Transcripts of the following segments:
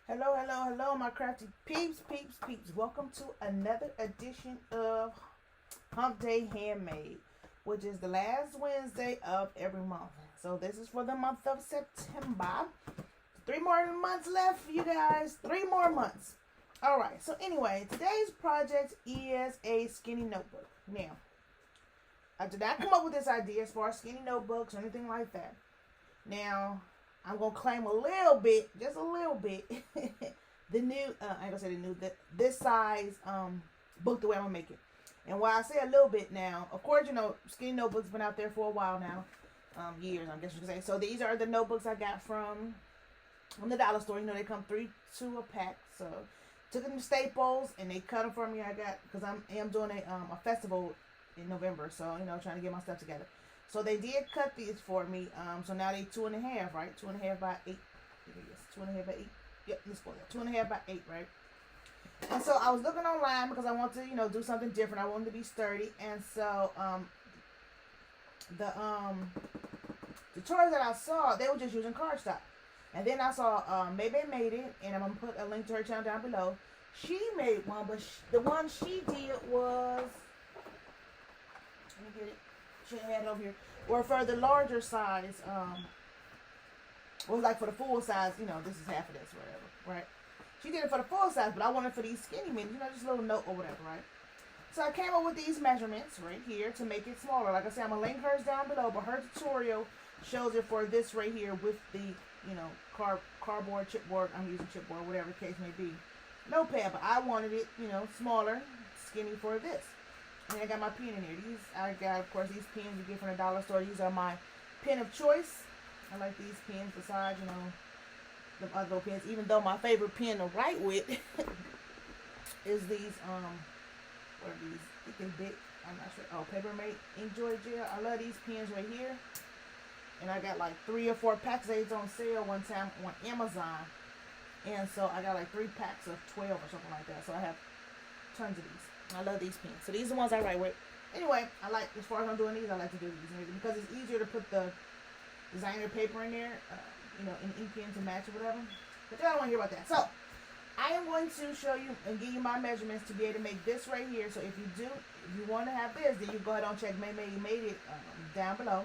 Hello, hello, hello, my crafty peeps, peeps, peeps. Welcome to another edition of Humpday Handmade, which is the last Wednesday of every month. So this is for the month of September. 3 more months left for you guys. 3 more months. All right. So anyway, today's project is a skinny notebook. Now, I did not come up with this idea as far as skinny notebooks or anything like that. Now, I'm gonna claim a little bit, just a little bit, the new. I ain't gonna say the new. This size book the way I'm gonna make it. And while I say a little bit now, of course, skinny notebooks been out there for a while now, years, I guess you could say. So these are the notebooks I got from the dollar store. They come 3-2 a pack. So took them to Staples and they cut them for me. I got because I am doing a festival in November. So trying to get my stuff together. So they did cut these for me. So now they 2.5, right? 2.5 by 8. Yes, 2.5 by 8. Yep, let's go there. 2.5 by 8, right? And so I was looking online because I want to, do something different. I wanted to be sturdy. And so the tutorials that I saw, they were just using cardstock. And then I saw Maybe made it, and I'm gonna put a link to her channel down below. She made one, but the one she did was, let me get it. Should have had it over here. Or for the larger size, or like for the full size, this is half of this, whatever, right? She did it for the full size, but I wanted for these skinny minis, just a little note or whatever, right? So I came up with these measurements right here to make it smaller. Like I said, I'm gonna link hers down below, but her tutorial shows it for this right here with the, cardboard, chipboard. I'm using chipboard, whatever the case may be. Notepad, but I wanted it, smaller, skinny for this. And I got my pen in here. I got, of course, these pens you get from the dollar store. These are my pen of choice. I like these pens besides, the other little pens. Even though my favorite pen to write with is these, what are these? Thick and big. I'm not sure. Oh, Papermate Inkjoy Gel. I love these pens right here. And I got like 3 or 4 packs. They was on sale one time on Amazon. And so I got like 3 packs of 12 or something like that. So I have tons of these. I love these pens. So these are the ones I write with. Anyway, as far as I'm doing these, I like to do these because it's easier to put the designer paper in there, an ink pen to match or whatever. But y'all don't want to hear about that. So I am going to show you and give you my measurements to be able to make this right here. So if you want to have this, then you go ahead and check Made it down below.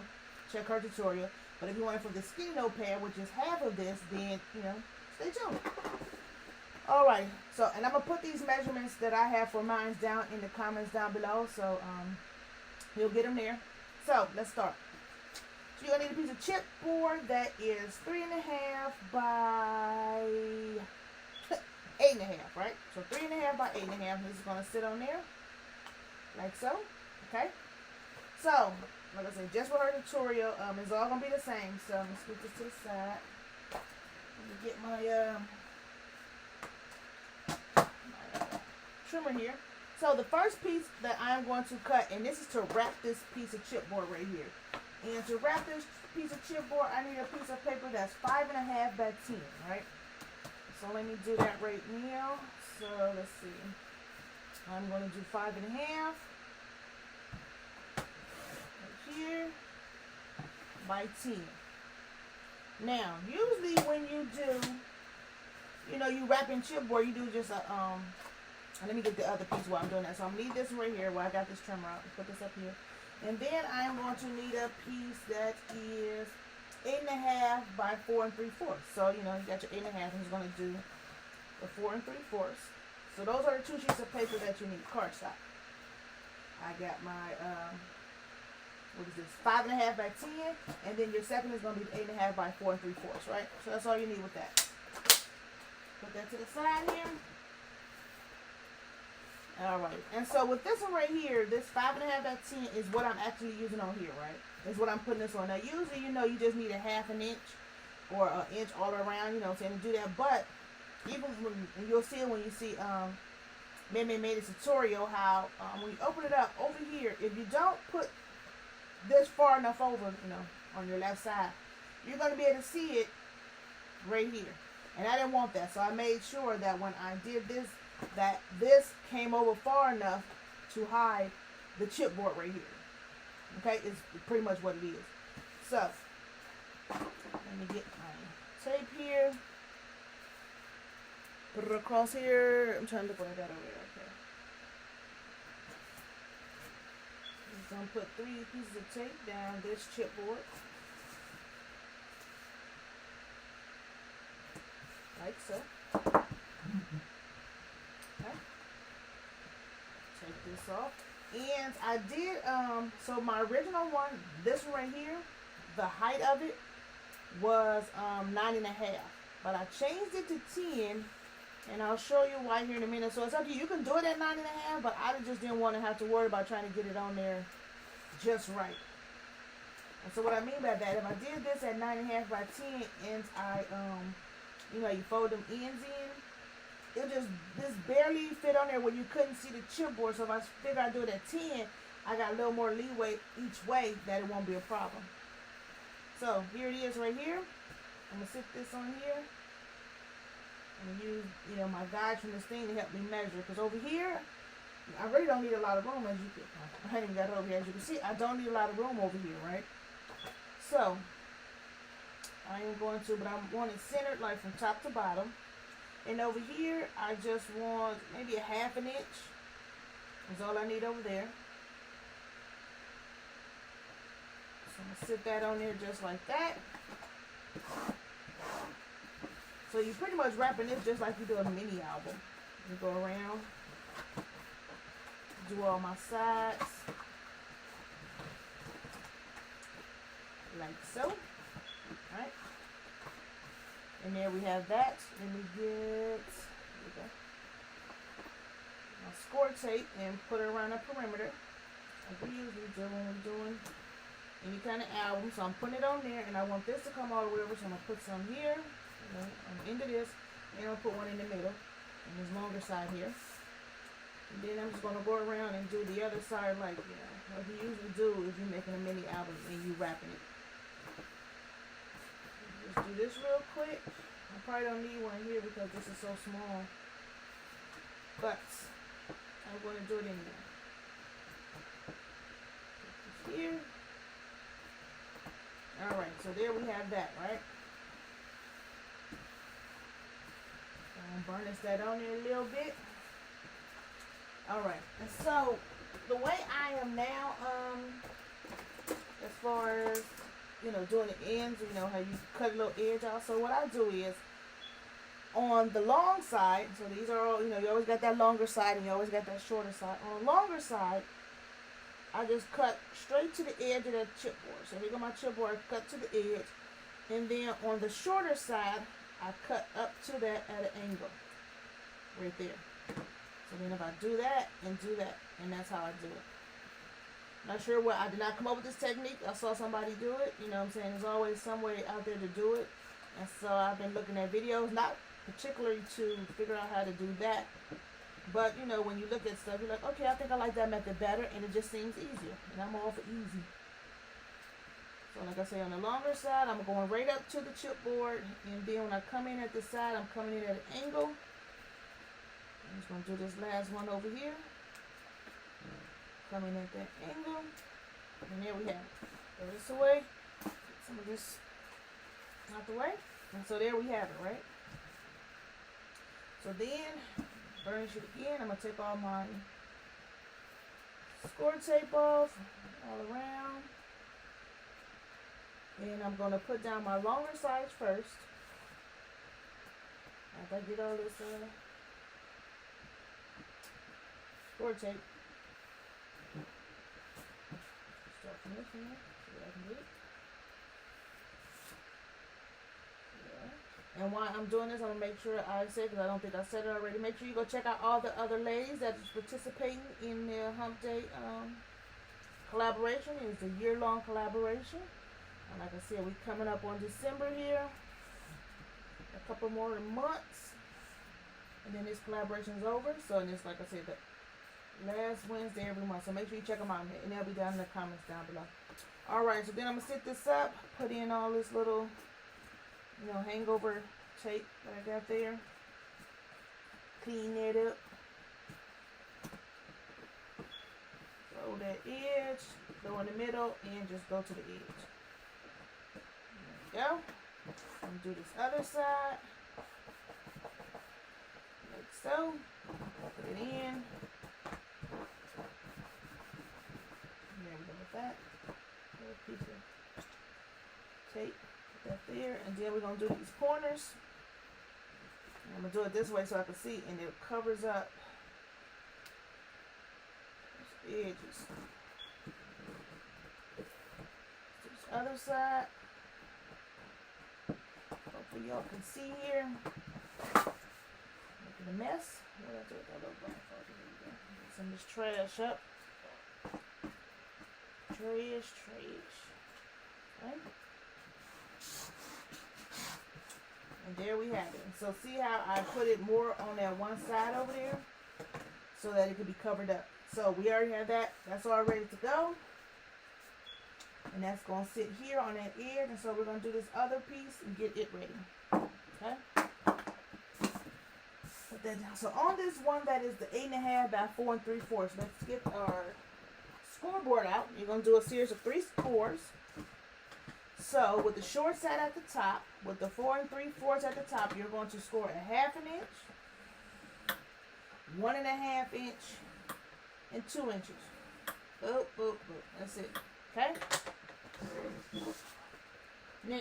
Check her tutorial. But if you want it for the skinny notepad, which is half of this, then, stay tuned. Alright, and I'm going to put these measurements that I have for mine down in the comments down below. So, you'll get them there. So, let's start. So, you're going to need a piece of chipboard that is 3.5 by 8.5, right? So, 3.5 by 8.5. This is going to sit on there, like so. Okay? So, like I said, just for her tutorial, it's all going to be the same. So, I'm going to scoot this to the side. Let me get my, trimmer here. So the first piece that I'm going to cut, and this is to wrap this piece of chipboard right here. And to wrap this piece of chipboard, I need a piece of paper that's 5.5 by 10, right? So let me do that right now. So let's see. I'm going to do 5.5 right here by 10. Now, usually when you do, you wrap in chipboard, you do just a let me get the other piece while I'm doing that. So I'm going to need this right here where I got this trimmer out. Put this up here. And then I'm going to need a piece that is 8.5 by 4 3/4. So, you got your 8.5. I'm just going to do the 4 3/4. So those are the 2 sheets of paper that you need. Cardstock. I got my, what is this? 5.5 by 10. And then your second is going to be 8.5 by 4 3/4, right? So that's all you need with that. Put that to the side here. Alright, and so with this one right here, this 5.5 by 10 is what I'm actually using on here, right? Is what I'm putting this on. Now, usually, you just need a 1/2 inch or an inch all around, saying to do that. But even when you'll see it when you see Made a tutorial how when you open it up over here, if you don't put this far enough over, on your left side, you're going to be able to see it right here. And I didn't want that, so I made sure that when I did this, that this came over far enough to hide the chipboard right here. Okay, it's pretty much what it is. So, let me get my tape here. Put it across here. I'm trying to look what I got over there. Okay. I'm gonna put 3 pieces of tape down this chipboard. Like so. Okay. Take this off. And I did, so my original one, this one right here, the height of it was 9.5. But I changed it to 10. And I'll show you why here in a minute. So it's up to you. You can do it at 9.5, but I just didn't want to have to worry about trying to get it on there just right. And so what I mean by that, if I did this at 9.5 by 10, and I, you know, you fold them ends in, it just barely fit on there where you couldn't see the chipboard. So if I figure I'd do it at 10, I got a little more leeway each way that it won't be a problem. So here it is right here. I'm going to sit this on here. And use, you know, my guide from this thing to help me measure. Because over here, I really don't need a lot of room, as you can. I ain't even got it over here, as you can see. I don't need a lot of room over here, right? So I am going to, but I want it centered like from top to bottom. And over here, I just want maybe a 1/2 inch. That's all I need over there. So I'm gonna sit that on there just like that. So you're pretty much wrapping this just like you do a mini album. You go around, do all my sides, like so. Alright. And there we have that. Let me get my score tape and put it around the perimeter. Like we usually do when we're doing any kind of album. So I'm putting it on there, and I want this to come all the way over, so I'm going to put some here. On the end of this, and I'll put one in the middle, and this longer side here. And then I'm just going to go around and do the other side like, you know, what you usually do if you're making a mini album and you wrapping it. Just do this real quick. I probably don't need one here because this is so small, but I'm going to do it in there. Put this here. Alright, so there we have that, right? Burnish that on there a little bit. Alright, and so the way I am now, as far as, you know, doing the ends, you know, how you cut a little edge out. So what I do is, on the long side, so these are all, you know, you always got that longer side and you always got that shorter side. On the longer side, I just cut straight to the edge of that chipboard. So here go my chipboard, cut to the edge. And then on the shorter side, I cut up to that at an angle, right there. So then if I do that, and that's how I do it. Not sure what, I did not come up with this technique. I saw somebody do it, you know what I'm saying? There's always some way out there to do it. And so I've been looking at videos, not particularly to figure out how to do that. But, you know, when you look at stuff, you're like, okay, I think I like that method better, and it just seems easier. And I'm all for easy. So like I say, on the longer side, I'm going right up to the chipboard, and then when I come in at the side, I'm coming in at an angle. I'm just going to do this last one over here. Coming at that angle, and there we have it. Throw this away, get some of this out the way, and so there we have it, right? So then, burnish it again. I'm going to take all my score tape off all around. And I'm going to put down my longer sides first. After I get all this score tape. Start from this one. See what I can do. Yeah. And while I'm doing this, I'm going to make sure I say, because I don't think I said it already, make sure you go check out all the other ladies that is participating in the Humpday collaboration. It's a year-long collaboration. And like I said, we're coming up on December here. A couple more months. And then this collaboration is over. So, and it's like I said, the last Wednesday every month. So make sure you check them out. And they'll be down in the comments down below. Alright, so then I'm going to sit this up. Put in all this little, you know, hangover tape that I got there. Clean it up. Throw that edge. Go in the middle. And just go to the edge. Go. I'm gonna do this other side. so. Put it in. There we go with that. Little piece of tape. Put that there. And then we're going to do these corners. And I'm going to do it this way so I can see. And it covers up those edges. This other side. Hopefully y'all can see here. Making a mess. What did I do with that little blindfold? Get some of this trash up. Trash. Okay. And there we have it. So see how I put it more on that one side over there so that it could be covered up. So we already have that. That's all ready to go. And that's going to sit here on that edge. And so we're going to do this other piece and get it ready. Okay. Put that down. So on this one that is the 8.5 by 4 3/4, let's get our scoreboard out. You're going to do a series of 3 scores. So with the short side at the top, with the 4 3/4 at the top, you're going to score a 1/2 inch, 1.5 inch, and 2 inches. Boop, boop, boop. That's it. Okay? Now,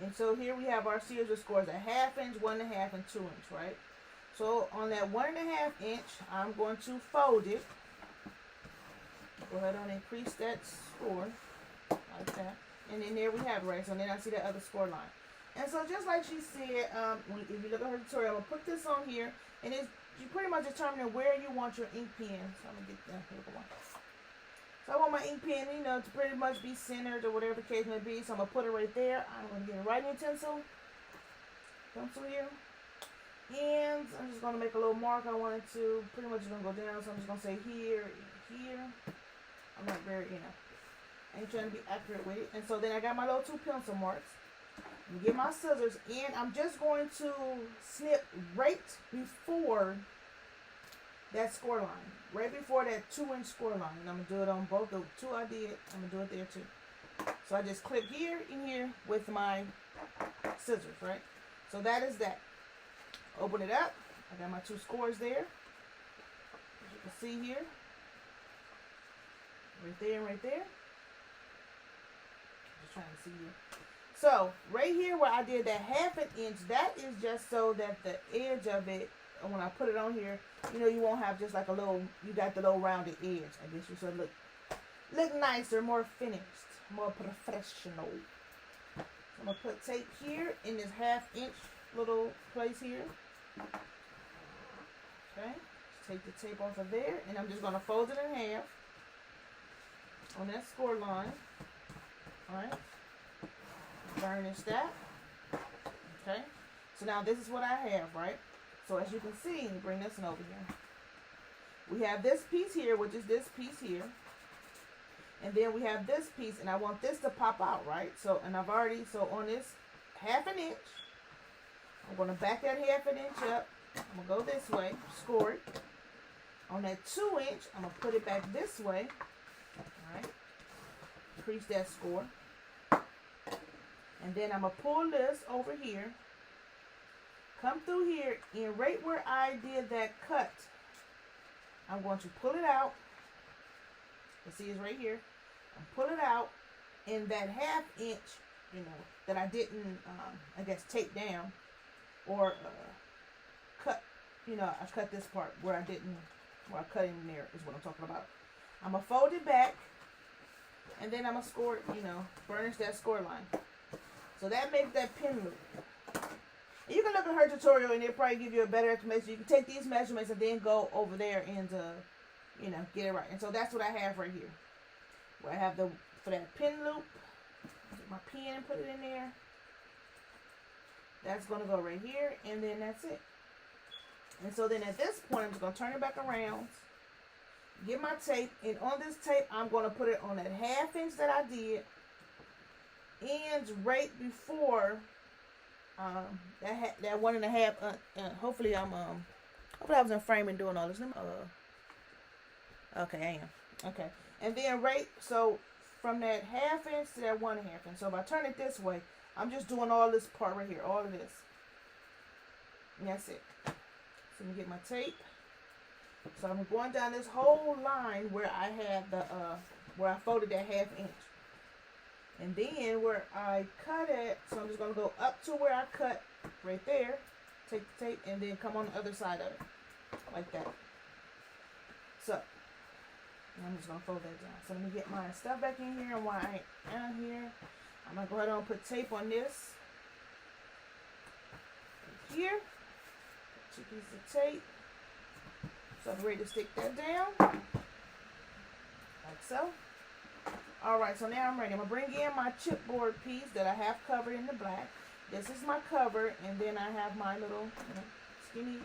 and so here we have our series of scores, a 1/2 inch, 1.5, and 2 inch, right? So on that 1.5 inch, I'm going to fold it. Go ahead and increase that score like that. And then there we have it, right? So then I see that other score line. And so just like she said, if you look at her tutorial, I'm going to put this on here. And you pretty much determining where you want your ink pen. So I'm going to get that here one. So I want my ink pen, to pretty much be centered or whatever the case may be. So I'm going to put it right there. I'm going to get a writing utensil. Pencil here. And I'm just going to make a little mark. I wanted to pretty much going to go down. So I'm just going to say here, here. I'm not very, I ain't trying to be accurate with it. And so then I got my little 2 pencil marks. And get my scissors. And I'm just going to snip right before that score line. Right before that 2-inch score line. And I'm going to do it on both the 2 I did. I'm going to do it there too. So I just clip here and here with my scissors, right? So that is that. Open it up. I got my 2 scores there. As you can see here. Right there and right there. Just trying to see here. So, right here where I did that 1/2 inch, that is just so that the edge of it, when I put it on here, you won't have just like a little, you got the little rounded edge. I guess you should look nicer, more finished, more professional. So I'm going to put tape here in this 1/2 inch little place here. Okay. Just take the tape off of there, and I'm just going to fold it in half on that score line. Alright. Burnish that. Okay. So now this is what I have, right? So as you can see, let me bring this one over here. We have this piece here, which is this piece here. And then we have this piece, and I want this to pop out, right? So, and I've already, so on this 1/2 inch, I'm going to back that 1/2 inch up. I'm going to go this way, score it. On that 2 inch, I'm going to put it back this way. Alright. Increase that score. And then I'm going to pull this over here. Come through here, and right where I did that cut, I'm going to pull it out. You see it's right here. And pull it out, and that 1/2 inch, that I didn't, I guess, tape down or cut. I cut this part where I didn't, where I cut in there is what I'm talking about. I'm going to fold it back, and then I'm going to score, burnish that score line. So that makes that pin loop. And you can look at her tutorial, and it'll probably give you a better explanation. You can take these measurements and then go over there and, get it right. And so that's what I have right here. Where I have for that pin loop, take my pen and put it in there. That's going to go right here, and then that's it. And so then at this point, I'm just going to turn it back around, get my tape, and on this tape, I'm going to put it on that 1/2 inch that I did, and right before that 1.5. Hopefully I was in frame and doing all this. Okay, I am. Okay, and then so from that 1/2 inch to that 1.5 inch. So if I turn it this way, I'm just doing all this part right here, all of this. And that's it. So let me get my tape. So I'm going down this whole line where I had the where I folded that 1/2 inch. And then where I cut it, so I'm just gonna go up to where I cut right there, take the tape, and then come on the other side of it. Like that. So I'm just gonna fold that down. So let me get my stuff back in here, and while I ain't out here, I'm gonna go ahead and put tape on this. Right here. 2 pieces of tape. So I'm ready to stick that down. Like so. Alright, so now I'm ready. I'm gonna bring in my chipboard piece that I have covered in the black. This is my cover, and then I have my little skinny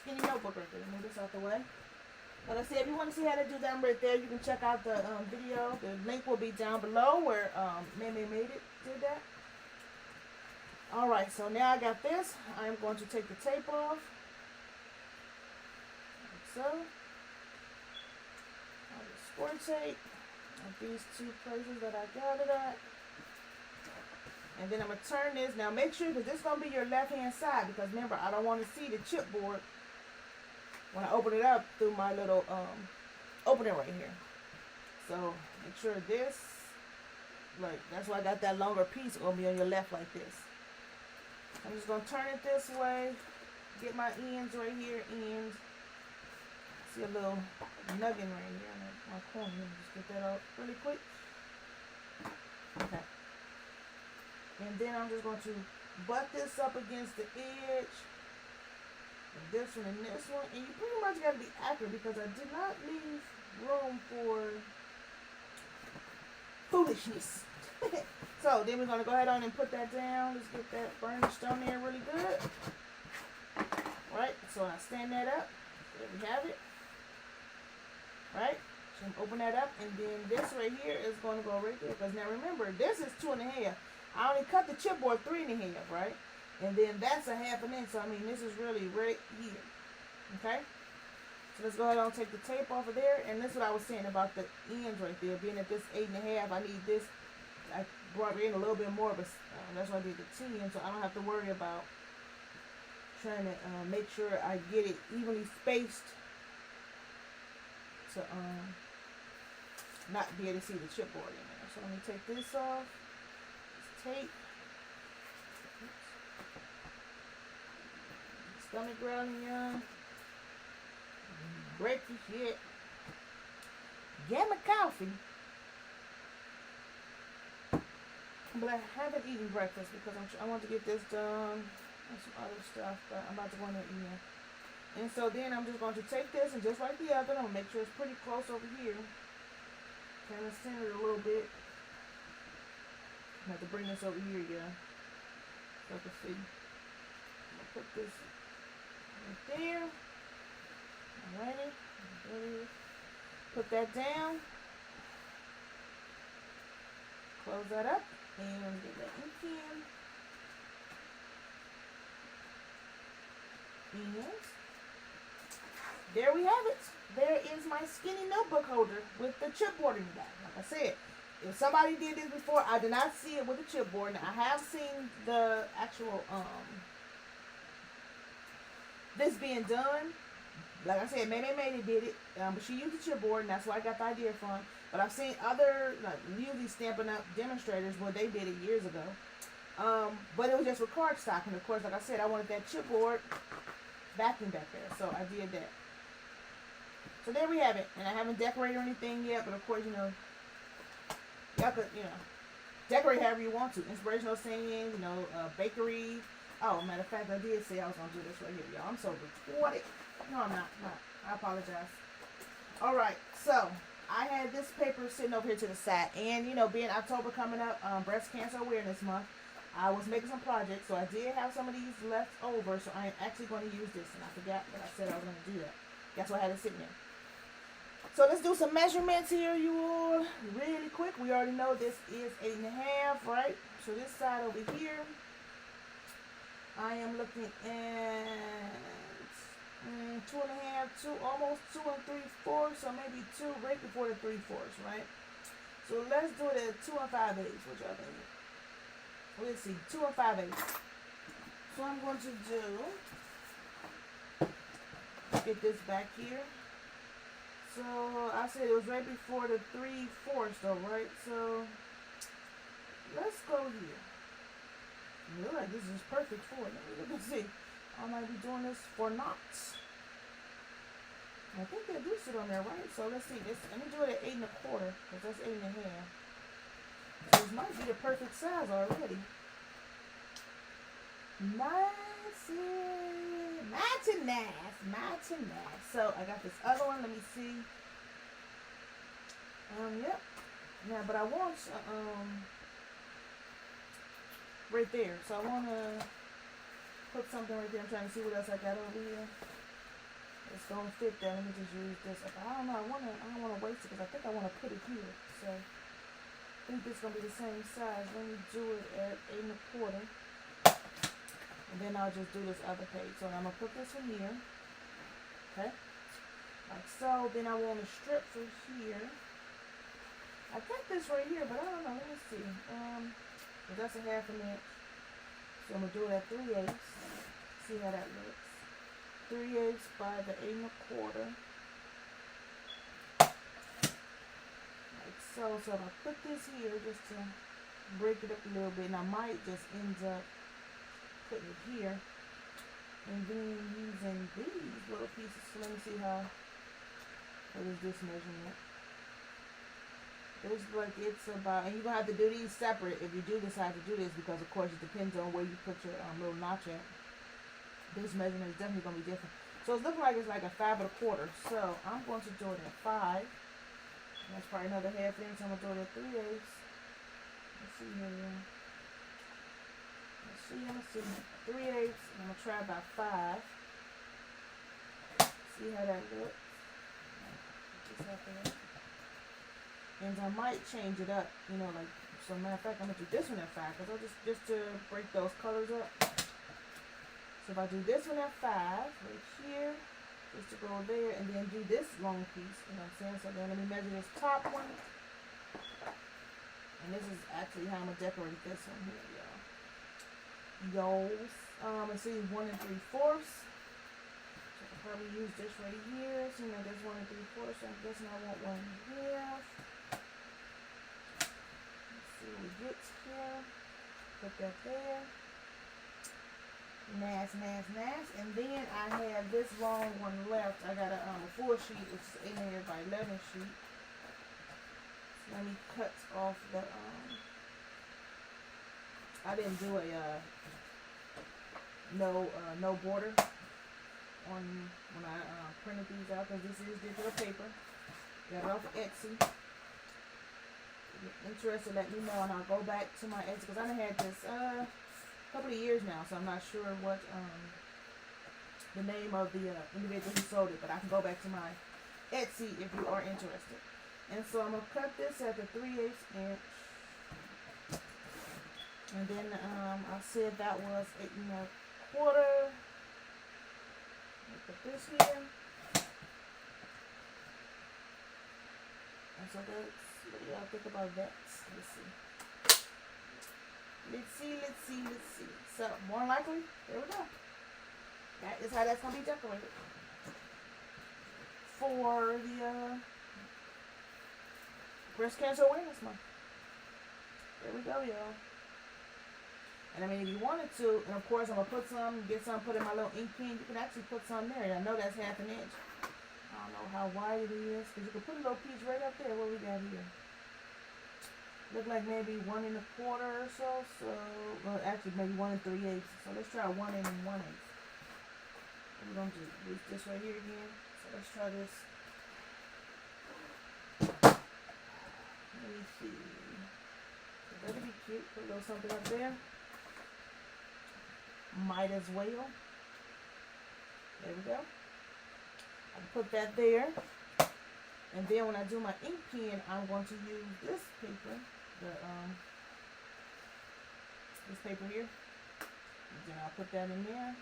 notebook right there. Move this out the way. Like I said, if you want to see how to do that right there, you can check out the video. The link will be down below where Handmade did that. Alright, so now I got this. I'm going to take the tape off. Like so. I'll just score tape at these 2 places that I got it at. And then I'm going to turn this. Now make sure, because this is going to be your left hand side, because remember, I don't want to see the chipboard when I open it up through my little opening right here. So make sure this, like, that's why I got that longer piece going to be on your left like this. I'm just going to turn it this way, get my ends right here, ends. See a little nugging right here on my corner. Just get that out really quick. Okay. And then I'm just going to butt this up against the edge. And this one and this one. And you pretty much got to be accurate, because I did not leave room for foolishness. So then we're going to go ahead on and put that down. Let's get that burnished on there really good. Right. So I stand that up. There we have it. Right. So I'm open that up, and then this right here is going to go right there. Because now remember, this is 2 1/2. I only cut the chipboard 3 1/2, right? And then that's a 1/2 inch. So I mean, this is really right here. Okay. So let's go ahead and take the tape off of there. And this is what I was saying about the ends right there. Being at this 8 1/2, I need this. I brought in a little bit more, but that's why I did the 10, so I don't have to worry about trying to make sure I get it evenly spaced to not be able to see the chipboard in there. So let me take this off. This tape. Stomach growling, y'all. Breakfast yet. Get my coffee. But I haven't eaten breakfast because I want to get this done and some other stuff that I'm about to go in there eat. And so then I'm just going to take this, and just like the other, I'm going to make sure it's pretty close over here. Kind of center it a little bit. I have to bring this over here, yeah. So I can see. I'm going to put this right there. Alrighty. Put that down. Close that up. And get that ink in. And there we have it. There is my skinny notebook holder with the chipboard in the back. Like I said, if somebody did this before, I did not see it with the chipboard. Now, I have seen the actual this being done. Like I said, Handmade did it, but she used the chipboard, and that's where I got the idea from. But I've seen other, like, usually Stampin' Up! Demonstrators where they did it years ago. But it was just with cardstock, and of course, like I said, I wanted that chipboard backing back there, so I did that. So there we have it, and I haven't decorated or anything yet, but of course, you know, y'all could, you know, decorate however you want to. Inspirational sayings, you know, bakery. Oh, matter of fact, I did say I was going to do this right here, y'all. I'm so retarded. No, I'm not. I apologize. Alright, so I had this paper sitting over here to the side. And, you know, being October coming up, Breast Cancer Awareness Month, I was making some projects. So I did have some of these left over. So I am actually going to use this. And I forgot that I said I was going to do that. That's why I had it sitting there. So let's do some measurements here, you all. Really quick. We already know this is 8.5, right? So this side over here, I am looking at 2.5, almost 2 3/4, so maybe 2 right before the 3/4, right? So let's do it at 2 5/8. What y'all think? Let's see, 2 5/8. what I'm going to do. Get this back here. So I said it was right before the 3/4 though, right? So let's go here. I feel like this is perfect for it. Let me see. I might be doing this for knots. I think they do sit on there, right? So let's see. Let me do it at 8 1/4 because that's 8 1/2. So this might be the perfect size already. Nice. So I got this other one. Let me see. Yep. Yeah, but I want right there. So I want to put something right there. I'm trying to see what else I got over here. It's gonna fit there. Let me just use this. I don't know. I don't want to waste it because I think I want to put it here. So I think this is gonna be the same size. Let me do it at 8 1/4. And then I'll just do this other page. So I'm going to put this in here. Okay. Like so. Then I want a strip for here. I got this right here, but I don't know. Let me see. So that's a 1/2 inch. So I'm going to do it at 3/8. See how that looks. 3/8 by the 8 1/4. Like so. So if I put this here just to break it up a little bit, and I might just end up putting it here and then using these little pieces. So let me see what is this measurement. It's like it's about, and you're gonna have to do these separate if you do decide to do this, because of course it depends on where you put your little notch at. This measurement is definitely gonna be different. So it's looking like it's like a 5 1/4. So I'm going to do it at 5. That's probably another 1/2 inch. I'm gonna do it at 3/8. Let's see here. Let's see, 3/8, I'm going to try about 5. See how that looks. And I might change it up, you know, like, so matter of fact, I'm going to do this one at 5, because I'll just to break those colors up. So if I do this one at 5, right here, just to go there, and then do this long piece, you know what I'm saying? So then let me measure this top one. And this is actually how I'm going to decorate this one here, y'all. Let's see, 1 3/4. So I'll probably use this right here. So you know, there's 1 3/4. So I'm guessing I want 1 1/2. Let's see what we get here. Put that there. Nice. And then I have this long one left. I got a full sheet, which is 8 1/2 by 11 sheet. So let me cut off the I didn't do a no border on when I printed these out, because this is digital paper. Got it off of Etsy. If you're interested, let me know, and I'll go back to my Etsy, because I done had this a couple of years now, so I'm not sure what the name of the individual who sold it, but I can go back to my Etsy if you are interested. And so I'm gonna cut this at the 3/8 inch. And then I said that was 8 1/4. Put this here. And so that's, what do y'all think about that? Let's see. So more likely, there we go. That is how that's gonna be decorated for the Breast Cancer Awareness Month. There we go, y'all. And I mean, if you wanted to, and of course I'm going to put some, put in my little ink pen. You can actually put some there. I know that's 1/2 inch. I don't know how wide it is, because you can put a little piece right up there. What we got here? Look like maybe 1 1/4 or so. Well, actually maybe 1 3/8. So let's try 1 1/8. We're going to do this right here again. So let's try this. Let me see. So that'll be cute. Put a little something up there. Might as well. There we go. I put that there. And then when I do my ink pen, I'm going to use this paper. This paper here. And then I'll put that in there.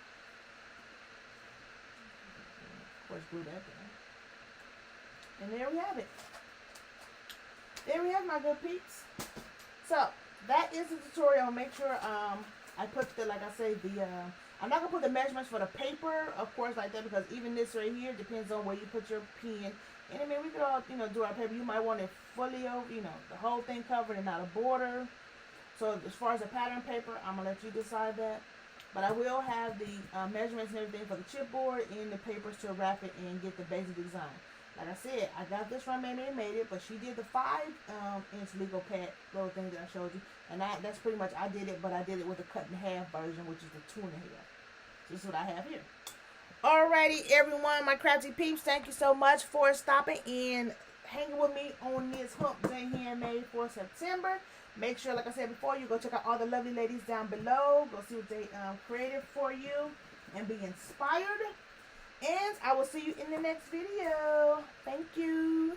Of course, glue that down. And there we have it. There we have my good peeps. So that is the tutorial. Make sure I put the, like I say, the I'm not going to put the measurements for the paper, of course, like that, because even this right here depends on where you put your pen. And I mean, we could all, you know, do our paper. You might want it fully over, you know, the whole thing covered and not a border. So as far as the pattern paper, I'm going to let you decide that. But I will have the measurements and everything for the chipboard and the papers to wrap it and get the basic design. Like I said, I got this from Handmade made it, but she did the 5-inch legal pad little thing that I showed you. And that's pretty much, I did it, but I did it with the cut in half version, which is the 2 1/2. So this is what I have here. Alrighty, everyone, my crafty peeps, thank you so much for stopping and hanging with me on this Hump Day Handmade for September. Make sure, like I said before, you go check out all the lovely ladies down below. Go see what they created for you and be inspired. And I will see you in the next video. Thank you.